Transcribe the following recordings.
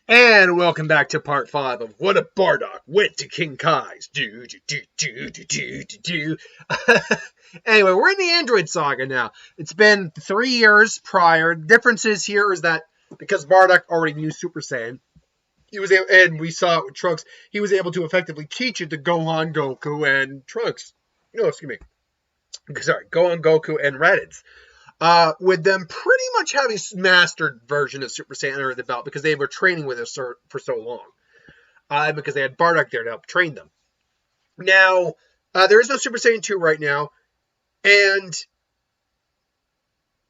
And welcome back to part 5 of What a Bardock Went to King Kai's. Anyway, we're in the Android Saga now. It's been 3 years prior. The differences here is that because Bardock already knew Super Saiyan, and we saw it with Trunks, he was able to effectively teach it to Gohan, Goku, and Trunks. No, excuse me. Sorry, Gohan, Goku, and Raditz. With them pretty much having mastered version of Super Saiyan under the belt because they were training with us for so long. Because they had Bardock there to help train them. Now, there is no Super Saiyan 2 right now. And...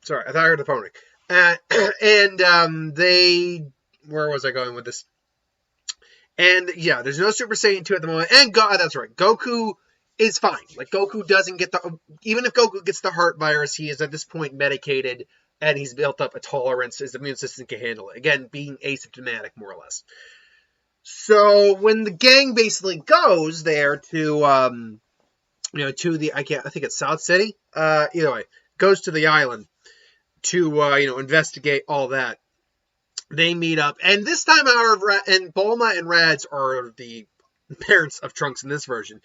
Sorry, I thought I heard the phone ring. They... Where was I going with this? And, yeah, there's no Super Saiyan 2 at the moment. And, that's right, Goku is fine. Like, Goku doesn't get the... Even if Goku gets the heart virus, he is at this point medicated, and he's built up a tolerance. His immune system can handle it. Again, being asymptomatic, more or less. So, when the gang basically goes there to, to the... I think it's South City? Either way, goes to the island to, investigate all that. They meet up. And this time, however, and Bulma and Rads are the parents of Trunks in this version.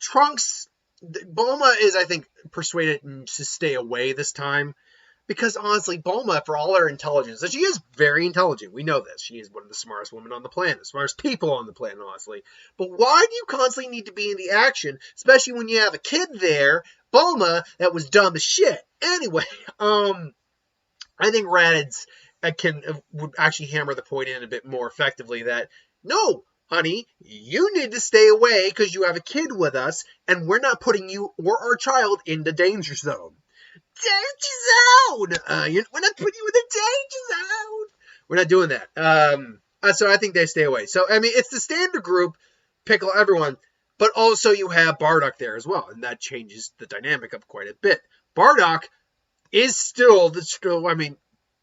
Trunks, Bulma is, I think, persuaded to stay away this time. Because, honestly, Bulma, for all her intelligence, and she is very intelligent. We know this. She is one of the smartest women on the planet. The smartest people on the planet, honestly. But why do you constantly need to be in the action? Especially when you have a kid there, Bulma, that was dumb as shit. Anyway, I think Raditz would actually hammer the point in a bit more effectively that, no, honey, you need to stay away because you have a kid with us, and we're not putting you or our child in the danger zone. Danger zone! We're not putting you in the danger zone! We're not doing that. So I think they stay away. So, I mean, it's the standard group, Piccolo, everyone, but also you have Bardock there as well, and that changes the dynamic up quite a bit. Bardock is still,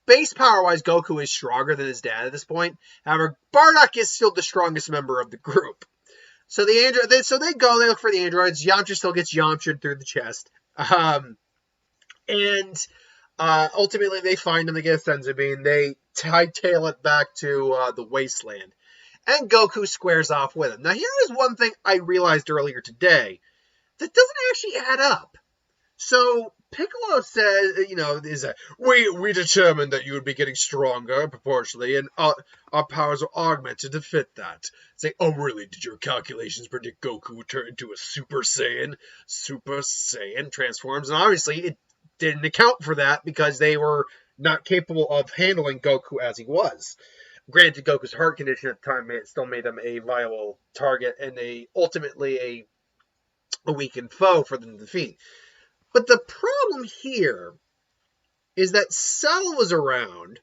base power-wise, Goku is stronger than his dad at this point. However, Bardock is still the strongest member of the group. So they go, they look for the androids. Yamcha still gets Yamcha'd through the chest. Ultimately they find him, they get a senzu bean. They hightail it back to the wasteland. And Goku squares off with him. Now, here is one thing I realized earlier today that doesn't actually add up. So, Piccolo says, we determined that you would be getting stronger proportionally, and our powers are augmented to fit that. Say, oh really, did your calculations predict Goku would turn into a Super Saiyan? Super Saiyan transforms, and obviously it didn't account for that because they were not capable of handling Goku as he was. Granted, Goku's heart condition at the time still made him a viable target, and ultimately a weakened foe for them to defeat. But the problem here is that Cell was around,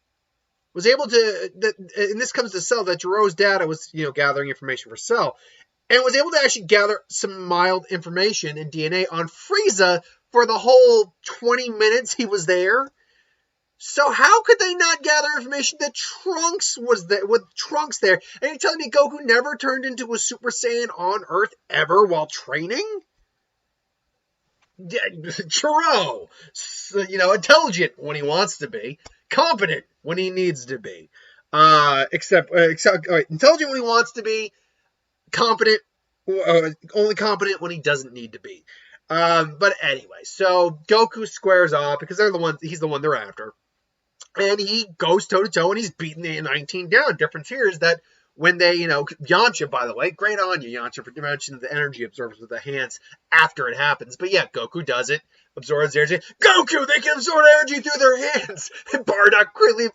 was able to, and this comes to Cell, that Jiro's data was, gathering information for Cell, and was able to actually gather some mild information and DNA on Frieza for the whole 20 minutes he was there. So how could they not gather information that Trunks was there, with Trunks there? And you're telling me Goku never turned into a Super Saiyan on Earth ever while training? Jiro, intelligent when he wants to be, competent when he needs to be. Except intelligent when he wants to be, competent, only competent when he doesn't need to be. But anyway, so Goku squares off because he's the one they're after. And he goes toe-to-toe and he's beating the 19 down. Difference here is that when they, Yamcha, by the way, great on you, Yamcha, for mentioning the energy absorbs with the hands after it happens. But yeah, Goku does it, absorbs energy. Goku, they can absorb energy through their hands. And Bardock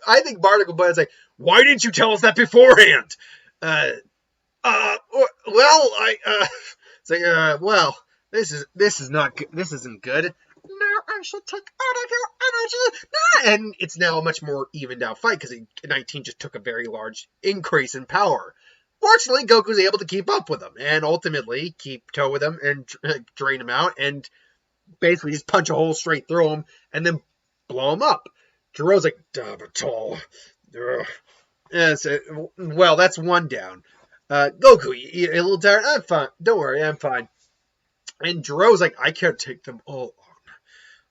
I think Bardock will say, why didn't you tell us that beforehand? This is not good. This isn't good. Now I should take all of your energy. And it's now a much more evened out fight because 19 just took a very large increase in power. Fortunately, Goku's able to keep up with him and ultimately keep toe with him and drain him out and basically just punch a hole straight through him and then blow him up. Jiro's like, Dabatal. Well, that's one down. Goku, you a little tired? I'm fine. Don't worry, I'm fine. And Jiro's like, I can't take them all on.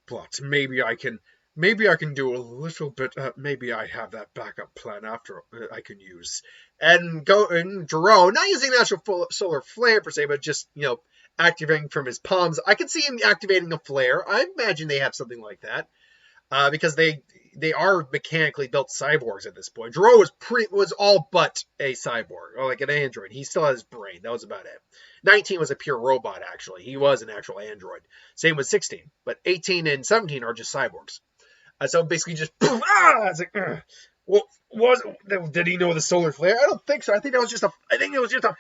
But maybe I can maybe I can do a little bit. Maybe I have that backup plan after I can use. And Jerome, not using the actual solar flare per se, but just activating from his palms. I can see him activating a flare. I imagine they have something like that. Because they are mechanically built cyborgs at this point. Jiro was all but a cyborg, or like an android. He still has his brain. That was about it. 19 was a pure robot, actually. He was an actual android. Same with 16. But 18 and 17 are just cyborgs. So basically just, poof, it's like, well, did he know the solar flare? I don't think so. I think it was just a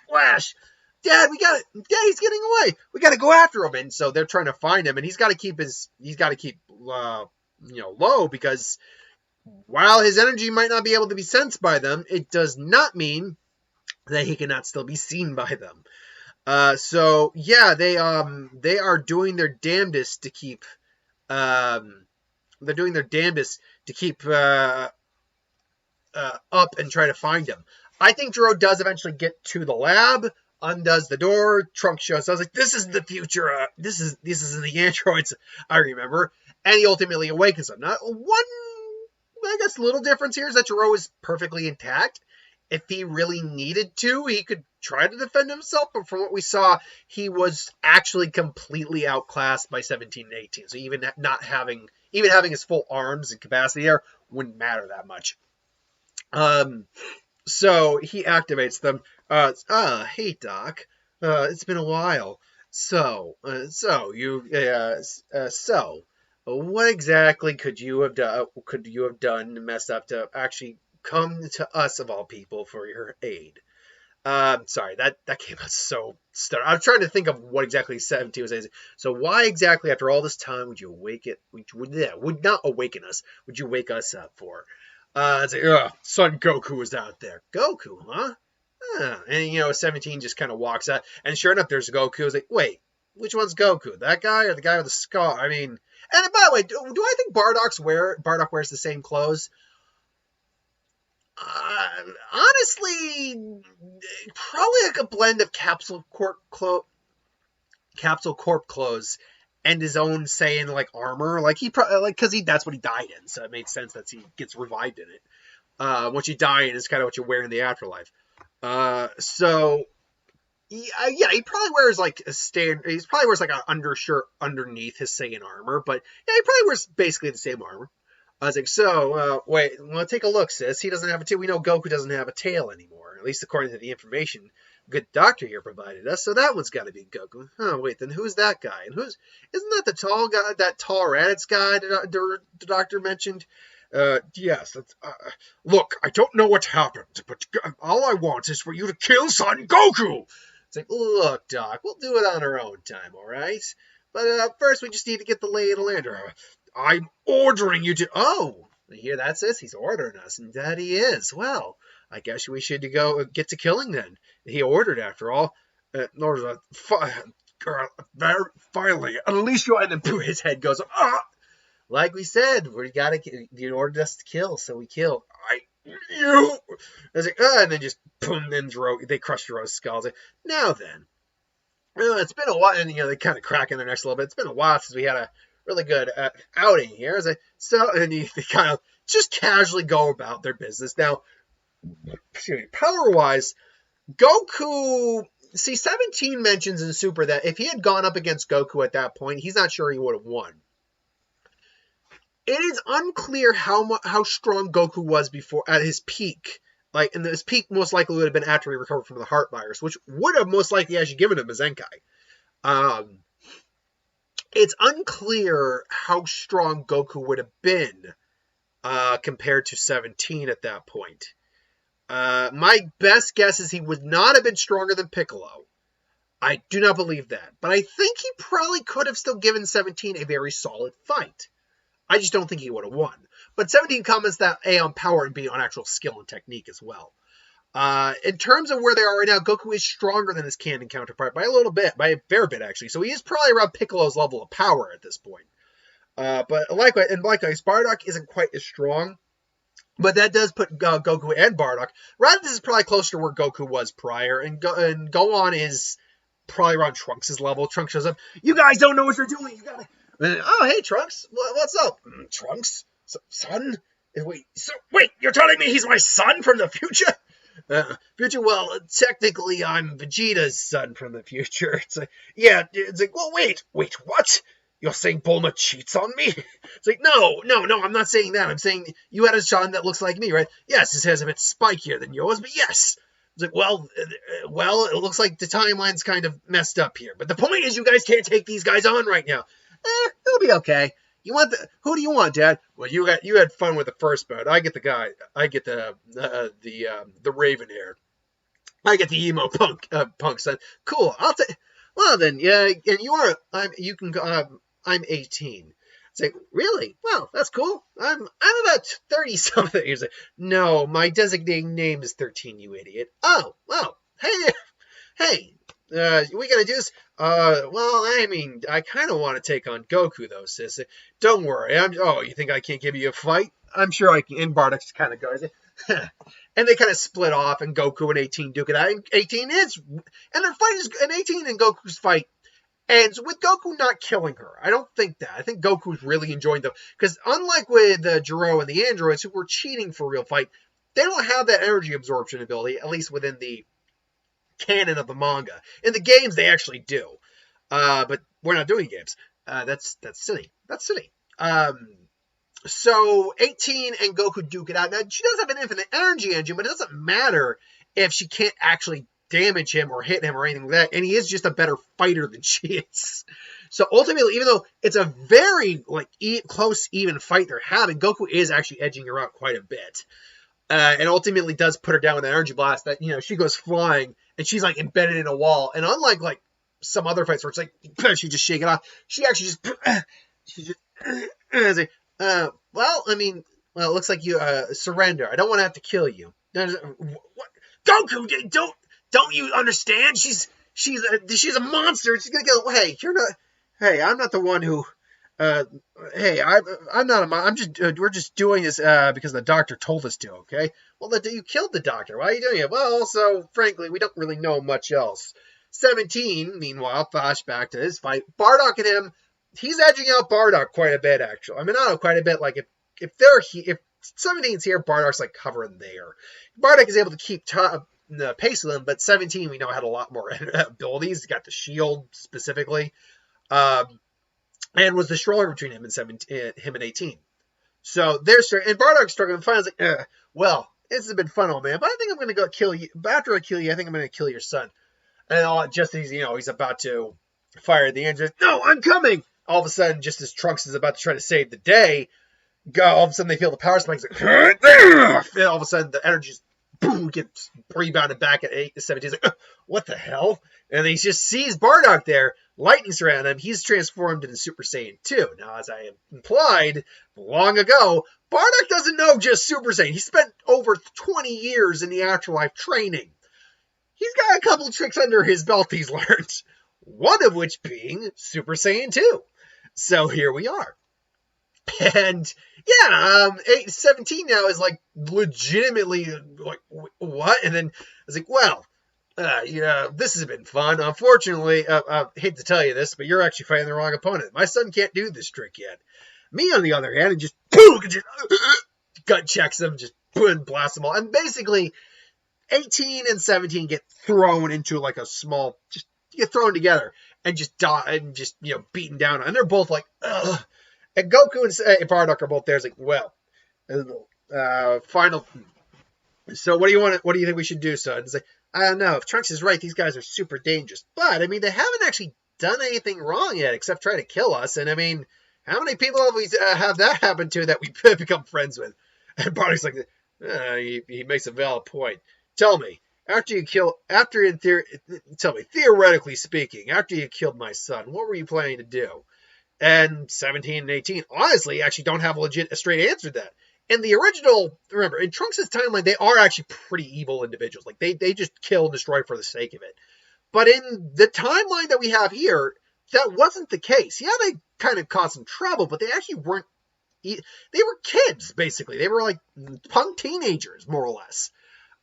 flash. Dad, Dad, he's getting away. We got to go after him. And so they're trying to find him, and he's got to keep low, because while his energy might not be able to be sensed by them, it does not mean that he cannot still be seen by them. So yeah, they are doing their damnedest to keep up and try to find him. I think Jiro does eventually get to the lab, undoes the door, Trunks shows. So I was like, this is the future. This is the androids I remember. And he ultimately awakens them. Now, one, I guess, little difference here is that Jiro is perfectly intact. If he really needed to, he could try to defend himself. But from what we saw, he was actually completely outclassed by 17 and 18. So even having his full arms and capacity there wouldn't matter that much. So he activates them. Hey Doc, it's been a while. So what exactly could you have done messed up to actually come to us of all people for your aid? Sorry, that came out so stuttered. I was trying to think of what exactly 17 was saying. So why exactly after all this time would you would not awaken us? Would you wake us up for? It's like, son Goku was out there. Goku, huh? And 17 just kind of walks out, and sure enough, there's Goku. I was like, wait, which one's Goku? That guy or the guy with the scar? I mean, and by the way, do I think Bardock wears the same clothes? Honestly, probably like a blend of Capsule Corp clothes and his own Saiyan like armor. Like he probably because that's what he died in, so it made sense that he gets revived in it. What you die in is kind of what you wear in the afterlife. So yeah, he probably wears like he probably wears like an undershirt underneath his Saiyan armor, but yeah, he probably wears basically the same armor. I was like, so, wait, well, take a look, sis. He doesn't have a tail. We know Goku doesn't have a tail anymore, at least according to the information good doctor here provided us, so that one's got to be Goku. Oh, wait, then who's that guy? And isn't that the tall guy, that tall Raditz guy the doctor mentioned? Yes. Look, I don't know what happened, but all I want is for you to kill Son Goku! It's like, look, Doc, we'll do it on our own time, all right? But first, we just need to get the lay of the land. I'm ordering you to... Oh, you hear that, sis? He's ordering us, and that he is. Well, I guess we should go get to killing then. He ordered, after all. Finally, unleash you, and then his head goes up. Like we said, you ordered us to kill, so we kill. I was like, and then just boom, then they crushed Jiro's skull. Like, now then, it's been a while, and they kind of crack in their necks a little bit. It's been a while since we had a really good outing here. They kind of just casually go about their business. Now, power-wise, Goku... See, 17 mentions in Super that if he had gone up against Goku at that point, he's not sure he would have won. It is unclear how strong Goku was before at his peak. And his peak most likely would have been after he recovered from the heart virus, which would have most likely actually given him a Zenkai. It's unclear how strong Goku would have been compared to 17 at that point. My best guess is he would not have been stronger than Piccolo. I do not believe that. But I think he probably could have still given 17 a very solid fight. I just don't think he would have won. But 17 comments that A on power and B on actual skill and technique as well. In terms of where they are right now, Goku is stronger than his canon counterpart by a little bit, by a fair bit actually. So he is probably around Piccolo's level of power at this point. But likewise, Bardock isn't quite as strong. But that does put Goku and Bardock. Raditz is probably closer to where Goku was prior, and Gohan is probably around Trunks' level. Trunks shows up. You guys don't know what you're doing. You gotta. Oh, hey, Trunks. What's up? Trunks? Son? Wait, you're telling me he's my son from the future? Future, well, technically I'm Vegeta's son from the future. It's like, yeah, it's like, well, wait, what? You're saying Bulma cheats on me? It's like, no, I'm not saying that. I'm saying you had a son that looks like me, right? Yes, his hair's a bit spikier than yours, but yes. It's like, well, it looks like the timeline's kind of messed up here. But the point is, you guys can't take these guys on right now. It'll be okay. Who do you want, Dad? Well, you had fun with the first boat. I get the guy. I get the Raven hair. I get the emo punk son. Cool. I'll take. Well then, yeah, and I'm 18. It's like, really? Well, that's cool. I'm about 30 something. He's like, no, my designating name is 13, you idiot. Oh, well, hey, we gonna do this? Well, I mean, I kind of want to take on Goku, though, sis. Don't worry. You think I can't give you a fight? I'm sure I can. And Bardock kind of goes, and they kind of split off, and Goku and 18 duke it out. And 18 is, and their fight is, and 18 and Goku's fight ends with Goku not killing her. I don't think that. I think Goku's really enjoying them. Because unlike with Jiro and the androids who were cheating for a real fight, they don't have that energy absorption ability, at least within the canon of the manga. In the games, they actually do. But we're not doing games. That's silly. That's silly. So 18 and Goku duke it out. Now, she does have an infinite energy engine, but it doesn't matter if she can't actually damage him or hit him or anything like that, and he is just a better fighter than she is. So ultimately, even though it's a very close, even fight they're having, Goku is actually edging her out quite a bit, and ultimately does put her down with an energy blast that she goes flying and she's like embedded in a wall. And unlike some other fights where it's like she just shake it off, she actually just well, it looks like you surrender. I don't want to have to kill you. What? Goku, don't you understand? She's a monster. She's gonna get away. I'm not the one who. I'm not a. I'm just. We're just doing this because the doctor told us to. Okay. Well, you killed the doctor. Why are you doing it? Well, also, frankly, we don't really know much else. 17, meanwhile, flashback to his fight. Bardock and him. He's edging out Bardock quite a bit, actually. I mean, not quite a bit. Like if 17's here, Bardock's like hovering there. Bardock is able to keep the pace of them, but 17 we know had a lot more abilities. He got the shield specifically, and was the stroller between him and 18. So they're struggling, and Bardock's struggling. Finally, like, well, this has been fun, old man, but I think I'm going to go kill you. But after I kill you, I think I'm going to kill your son. And just as he's about to fire the engine, no, I'm coming. All of a sudden, just as Trunks is about to try to save the day, all of a sudden they feel the power spikes. Like, and all of a sudden the energy just boom, gets rebounded back at 17. He's like, what the hell? And he just sees Bardock there. Lightning's around him. He's transformed into Super Saiyan 2. Now, as I implied long ago, Bardock doesn't know just Super Saiyan. He spent over 20 years in the afterlife training. He's got a couple tricks under his belt he's learned. One of which being Super Saiyan 2. So here we are. And yeah, 17 now is like legitimately like, what? And then I was like, well, this has been fun. Unfortunately, I hate to tell you this, but you're actually fighting the wrong opponent. My son can't do this trick yet. Me, on the other hand, and just boom, gut checks him, just boom, blast them all. And basically, 18 and 17 get thrown into like a small, just get thrown together and just die and just beaten down. And they're both like, ugh. And Goku and Bardock are both there. It's like, well, final. So what do you want? What do you think we should do, son? It's like, I don't know. If Trunks is right, these guys are super dangerous. But I mean, they haven't actually done anything wrong yet, except try to kill us. And I mean, how many people have we have that happen to that we become friends with? And Bardock's like, he makes a valid point. Tell me, theoretically speaking, after you killed my son, what were you planning to do? And 17 and 18, honestly, actually don't have a straight answer to that. In the original, remember, in Trunks' timeline, they are actually pretty evil individuals. Like, they just kill and destroy for the sake of it. But in the timeline that we have here, that wasn't the case. Yeah, they kind of caused some trouble, but they actually weren't. They were kids, basically. They were like punk teenagers, more or less.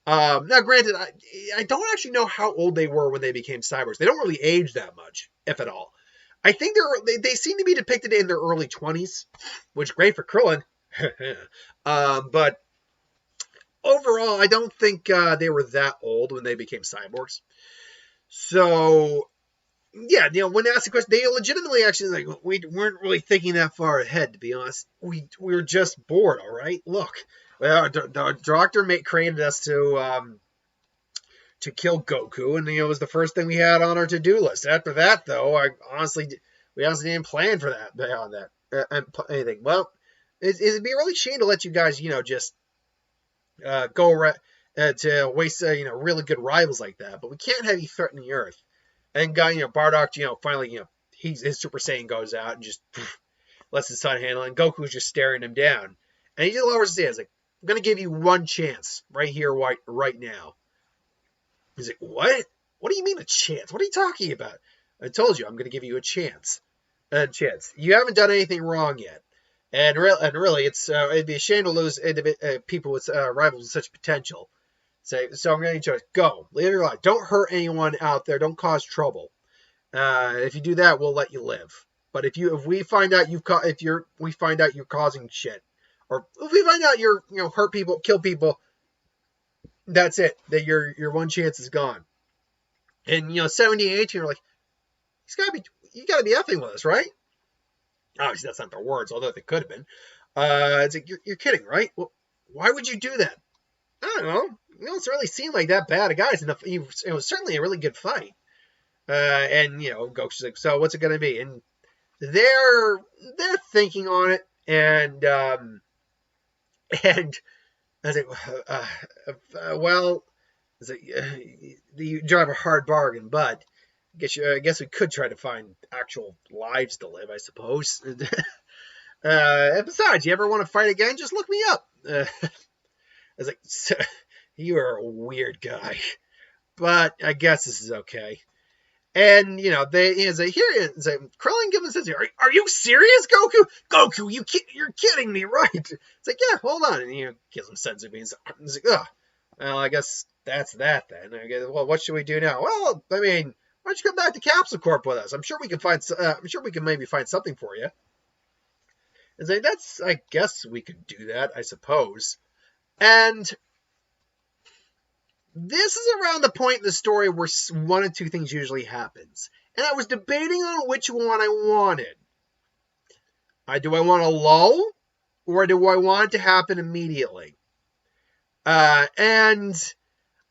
Now, granted, I don't actually know how old they were when they became cyborgs. They don't really age that much, if at all. I think they seem to be depicted in their early 20s, which is great for Krillin. But overall, I don't think they were that old when they became cyborgs. So, yeah, when they asked the question, they legitimately actually we weren't really thinking that far ahead, to be honest. We were just bored, all right? Look, the doctor created us to kill Goku, and it was the first thing we had on our to-do list. After that, though, we honestly didn't plan for that beyond that anything. Well, it'd be a really shame to let you guys, just go around to waste, really good rivals like that. But we can't have you threaten the Earth. And Bardock, finally, his Super Saiyan goes out and just lets his son handle it. And Goku's just staring him down. And he just lowers his hands, like, I'm going to give you one chance right here, right now. He's like, what? What do you mean a chance? What are you talking about? I told you I'm going to give you a chance. A chance. You haven't done anything wrong yet. And really, it'd be a shame to lose people with rivals with such potential. So I'm going to go. Leave your life. Don't hurt anyone out there. Don't cause trouble. If you do that, we'll let you live. But if we find out we find out you're causing shit, or if we find out you're hurt people, kill people, that's it. That your one chance is gone. And 17, 18 are like, you gotta be effing with us, right? Obviously, that's not their words, although they could have been. It's like, you're kidding, right? Well, why would you do that? I don't know. It really seemed like that bad a guy. It was certainly a really good fight. And Goku's like, so what's it gonna be? And they're thinking on it, and I was like, well, I was like, you drive a hard bargain, but I guess we could try to find actual lives to live, I suppose. And besides, you ever want to fight again? Just look me up. I was like, you are a weird guy, but I guess this is okay. And Krillin gives us, are you serious, Goku? Goku, you're kidding me, right? It's like, yeah, hold on, and he gives him senzu beans. He's like, oh, well, I guess that's that then. I guess, well, what should we do now? Well, I mean, why don't you come back to Capsule Corp with us? I'm sure we can maybe find something for you. And say, I guess we could do that, I suppose. And this is around the point in the story where one of two things usually happens. And I was debating on which one I wanted. Do I want a lull? Or do I want it to happen immediately? And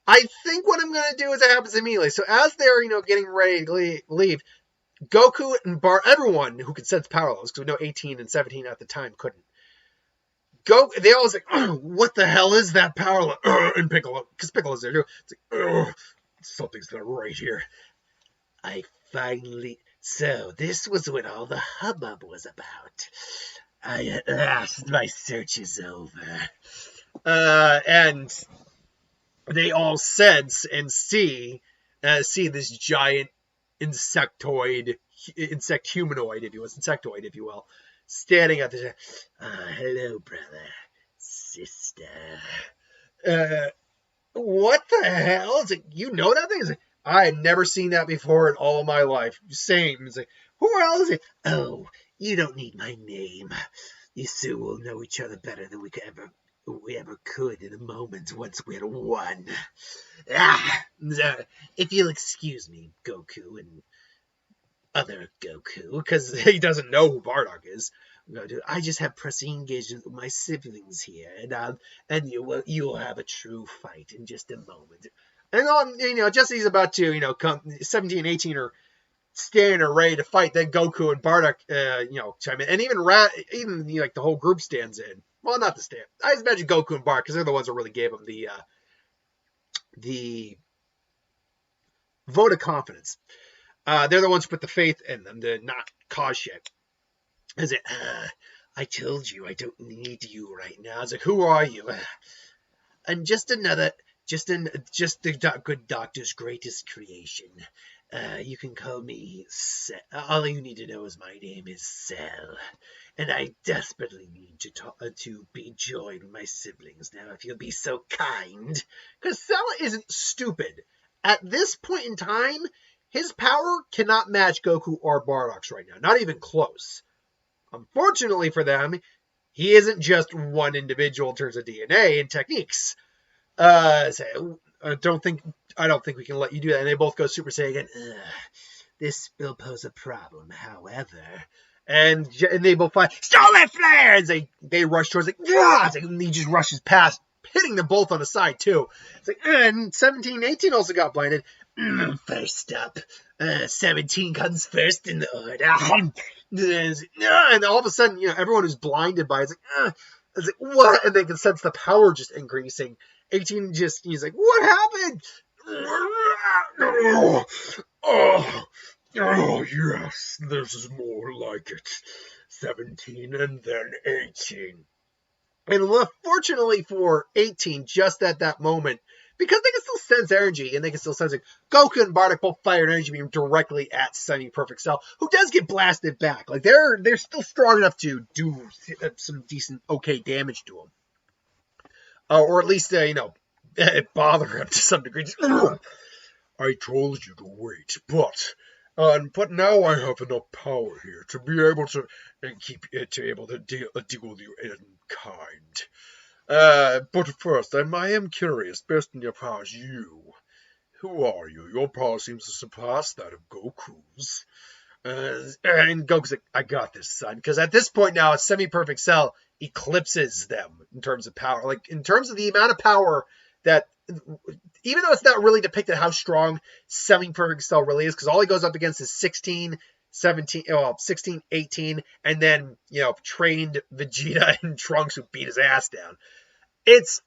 I think what I'm going to do is it happens immediately. So as they're, getting ready to leave, Goku and everyone who could sense power levels, because we know 18 and 17 at the time couldn't. They all was like, oh, what the hell is that power level? And Piccolo, because Piccolo's there too. It's like, something's not right here. So this was what all the hubbub was about. My search is over. And they all sense and see this giant insect humanoid, if you will, standing at the hello, brother, sister. What the hell? It's like, that thing? It's like, I had never seen that before in all my life. Same. It's like, who else is it? Oh, you don't need my name. You two will know each other better than we ever could in a moment once we're one. If you'll excuse me, Goku and other Goku, because he doesn't know who Bardock is. I just have pressing engagement with my siblings here, and you will have a true fight in just a moment. And just as he's about to, come, 17 and 18 are standing or ready to fight. Then Goku and Bardock, chime in, and even the whole group stands in. Well, not the stand. I just imagine Goku and Bardock because they're the ones that really gave him the vote of confidence. They're the ones who put the faith in them to not cause shit. Is it? I told you I don't need you right now. I was like, who are you? I'm just the good doctor's greatest creation. You can call me Cell. All you need to know is my name is Cell. And I desperately need to be joined with my siblings now, if you'll be so kind. Because Cell isn't stupid. At this point in time, his power cannot match Goku or Bardock's right now. Not even close. Unfortunately for them, he isn't just one individual in terms of DNA and techniques. So I don't think we can let you do that. And they both go Super Saiyan. This will pose a problem, however. And they both find Starlight Flare! And they rush towards and he just rushes past, hitting them both on the side too. It's like, and 17, 18 also got blinded. First up, 17 comes first in the order. And all of a sudden, everyone who's blinded by it's like, what? And they can sense the power just increasing. 18 he's like, what happened? Oh, yes, this is more like it. 17 and then 18. And fortunately for 18, just at that moment, because they can still sense energy, and they can still sense it, Goku and Bardock both fired energy beam directly at Semi-Perfect Cell, who does get blasted back. Like, they're still strong enough to do some decent, okay damage to him. Or at least, bother him to some degree. I told you to wait, but now I have enough power here to be able to deal with you in kind. But first, I am curious, based on your powers, who are you? Your power seems to surpass that of Goku's. And Goku's like, I got this, son. Because at this point now, a Semi-Perfect Cell eclipses them in terms of power. Like, in terms of the amount of power that, even though it's not really depicted how strong Semi-Perfect Cell really is, because all he goes up against is 16, 18, and then, trained Vegeta and Trunks who beat his ass down. It's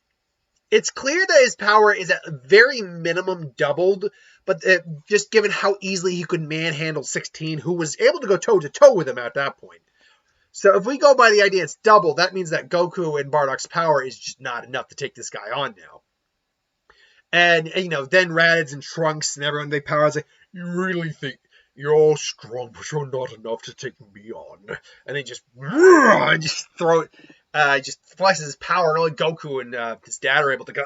clear that his power is at very minimum doubled, but just given how easily he could manhandle 16, who was able to go toe-to-toe with him at that point. So if we go by the idea it's double, that means that Goku and Bardock's power is just not enough to take this guy on now. And then Raditz and Trunks and everyone, they power like, you really think you're all strong, but you're not enough to take me on. And they just throw it. Just flexes his power, and only Goku and his dad are able to go.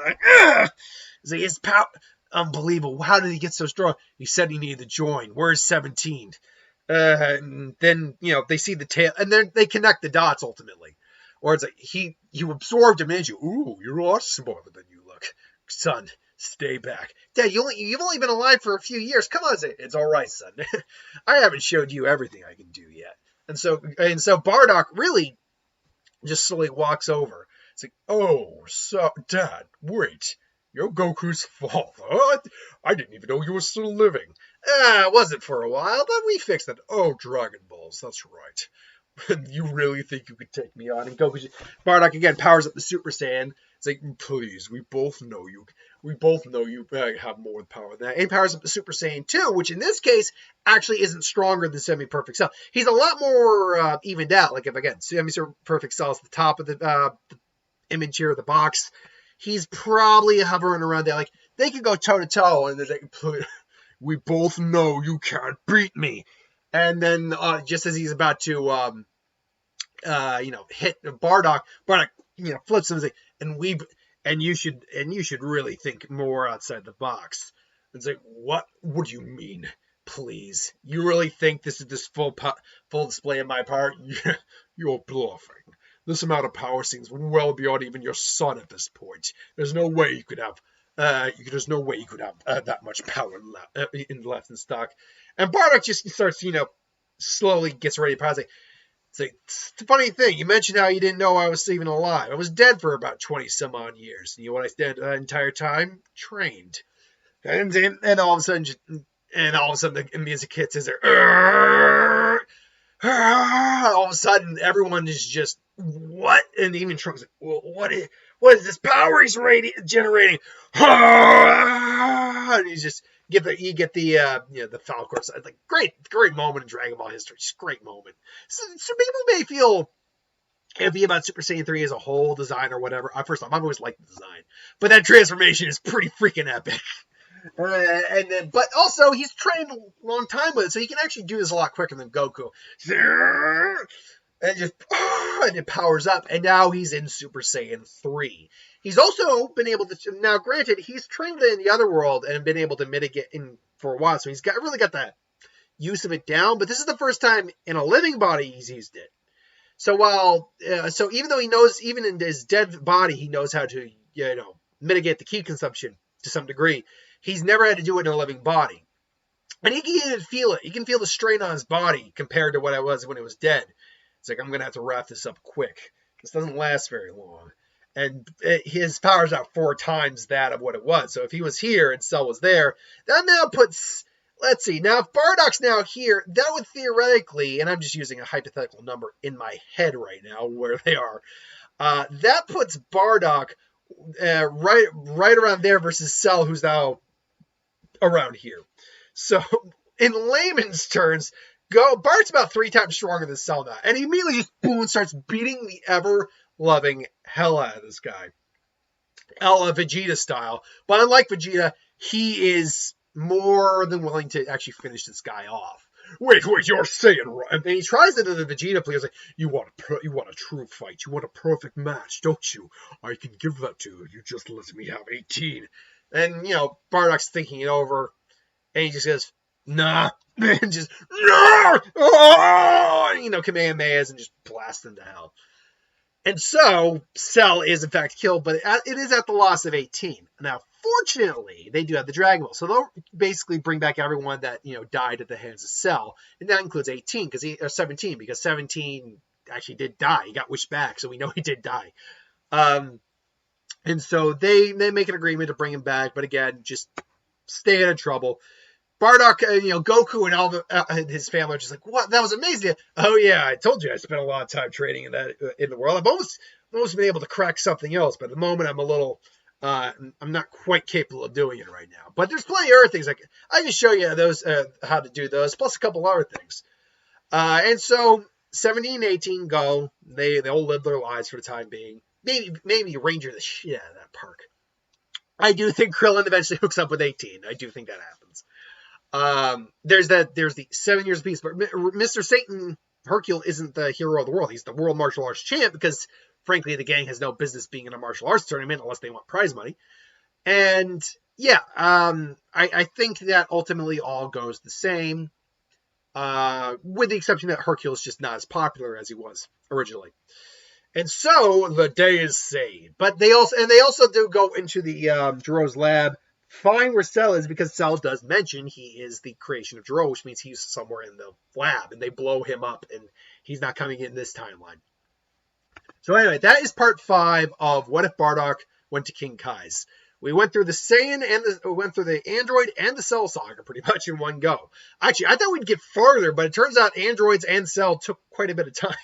It's like, his power, unbelievable. How did he get so strong? He said he needed to join. Where's 17? And then they see the tail, and then they connect the dots ultimately. Or it's like you absorbed him into you. Ooh, you're a lot smarter than you look, son. Stay back, Dad. You've only been alive for a few years. Come on, it's all right, son. I haven't showed you everything I can do yet. And so Bardock really just slowly walks over. It's like, oh, so Dad, wait, you're Goku's father? I didn't even know you were still living. It wasn't for a while, but we fixed it. Oh, Dragon Balls, that's right. You really think you could take me on? And Bardock again powers up the Super Saiyan. It's like, please, we both know you have more power than that. And he powers up the Super Saiyan 2, which in this case actually isn't stronger than Semi-Perfect Cell. He's a lot more evened out. Like, if again, Semi-Perfect Cell is the top of the image here of the box, he's probably hovering around there. Like, they can go toe-to-toe, and they're like, we both know you can't beat me. And then just as he's about to hit Bardock flips him and like, and you should really think more outside the box. It's like, what do you mean? Please, you really think this is this full display of my power? You're bluffing. This amount of power seems well beyond even your son at this point. There's no way you could have that much power left in stock. And Bardock just starts, slowly gets ready to power. It's the funny thing. You mentioned how you didn't know I was even alive. I was dead for about 20 some odd years. You know what I did that entire time? Trained. And all of a sudden, the music hits. Is there? All of a sudden, everyone is just what? And even Trunk's like, well, what is this power he's generating? And he's just you get the Falcor side. Like, great moment in Dragon Ball history. Just great moment. So people may feel iffy about Super Saiyan 3 as a whole design or whatever. First off, I've always liked the design, but that transformation is pretty freaking epic. But also he's trained a long time with it, so he can actually do this a lot quicker than Goku. And it powers up, and now he's in Super Saiyan 3. He's also been able to, now granted, he's trained in the other world and been able to mitigate and for a while, so he's really got that use of it down. But this is the first time in a living body he's used it. So so even though he knows, even in his dead body, he knows how to, mitigate the ki consumption to some degree. He's never had to do it in a living body. And he can even feel it. He can feel the strain on his body compared to what it was when it was dead. It's like, I'm going to have to wrap this up quick. This doesn't last very long. And his power's out 4 times that of what it was. So if he was here and Cell was there, that now puts... Let's see. Now, if Bardock's now here, that would theoretically, and I'm just using a hypothetical number in my head right now where they are, that puts Bardock right around there versus Cell, who's now around here. So, in layman's terms, Bart's about 3 times stronger than Cell now. And he immediately just, boom, starts beating the ever-loving hell out of this guy. Vegeta style. But unlike Vegeta, he is more than willing to actually finish this guy off. Wait, you're saying right? And he tries it to the Vegeta players like, you want a true fight, you want a perfect match, don't you? I can give that to you. You just let me have 18. And Bardock's thinking it over, and he just goes, nah, and just no, Kamehamehas and just blast him to hell. And so Cell is in fact killed, but it is at the loss of 18. Now, fortunately, they do have the Dragon Ball, so they'll basically bring back everyone that died at the hands of Cell, and that includes 18 or 17 because 17 actually did die. He got wished back, so we know he did die. And so they make an agreement to bring him back, but again, just stay out of trouble. Bardock, Goku and all his family are just like, what? That was amazing. Oh yeah, I told you I spent a lot of time training in the world. I've almost been able to crack something else, but at the moment I'm a little, I'm not quite capable of doing it right now. But there's plenty of other things I can show you those how to do those, plus a couple other things. And so 17 and 18 go. They all live their lives for the time being. Maybe Ranger the shit out of that park. I do think Krillin eventually hooks up with 18. I do think that happens. There's the 7 years of peace, but Mr. Satan Hercule isn't the hero of the world. He's the world martial arts champ because, frankly, the gang has no business being in a martial arts tournament unless they want prize money. And yeah, I think that ultimately all goes the same, with the exception that Hercule is just not as popular as he was originally. And so the day is saved, but they also do go into the Jiro's lab, find where Cell is, because Cell does mention he is the creation of Jiro, which means he's somewhere in the lab, and they blow him up, and he's not coming in this timeline. So anyway, that is part 5 of What If Bardock Went to King Kai's. We went through the Saiyan and went through the Android and the Cell saga pretty much in one go. Actually, I thought we'd get farther, but it turns out Androids and Cell took quite a bit of time.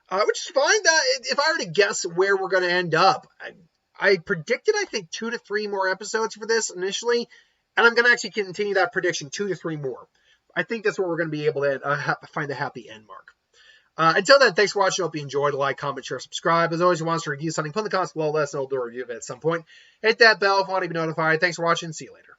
Which is fine. If I were to guess where we're going to end up, I predicted, I think, 2 to 3 more episodes for this initially, and I'm going to actually continue that prediction, 2 to 3 more. I think that's where we're going to be able to find a happy end mark. Until then, thanks for watching. I hope you enjoyed. Like, comment, share, subscribe. As always, if you want us to review something, put in the comments below. Let us know. We'll do a review of it at some point. Hit that bell if you want to be notified. Thanks for watching. See you later.